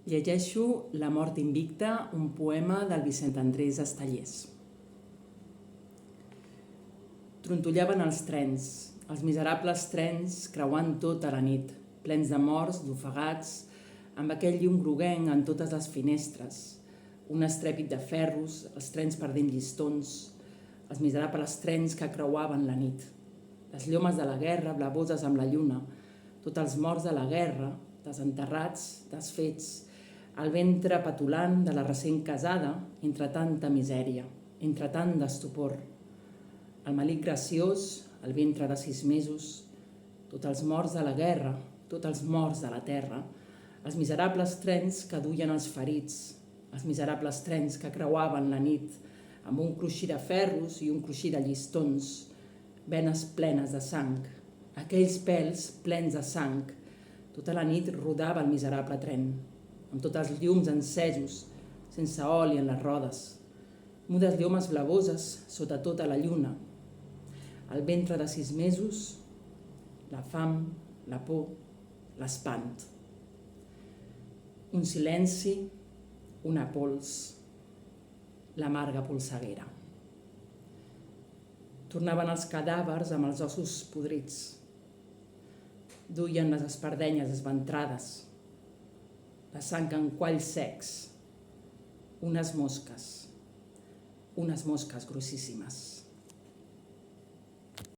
Llegeixo La mort invicta, un poema del Vicent Andrés Estellés. Trontollaven els trens, els miserables trens creuant tota la nit, plens de morts, d'ofegats, amb aquell llum groguenc en totes les finestres, un estrèpit de ferros, els trens perdent llistons, els miserables trens que creuaven la nit, les llomes de la guerra blavoses amb la lluna, tots els morts de la guerra, desenterrats, desfets, el ventre petulant de la recent casada entre tanta misèria, entre tant d'estupor. El melic graciós, el ventre de 6 mesos, tots els morts de la guerra, tots els morts de la terra, els miserables trens que duien els ferits, els miserables trens que creuaven la nit, amb un cruixir de ferros i un cruixir de llistons, venes plenes de sang, aquells pèls plens de sang. Tota la nit rodava el miserable tren, amb tots els llums encesos, sense oli en les rodes, mudes llomes blavoses sota tota la lluna, el ventre de 6 mesos, la fam, la por, l'espant. Un silenci, una pols, l'amarga polseguera. Tornaven els cadàvers amb els ossos podrits. Duien les espardenyes esventrades, la sang en qualls secs, unes mosques grossíssimes.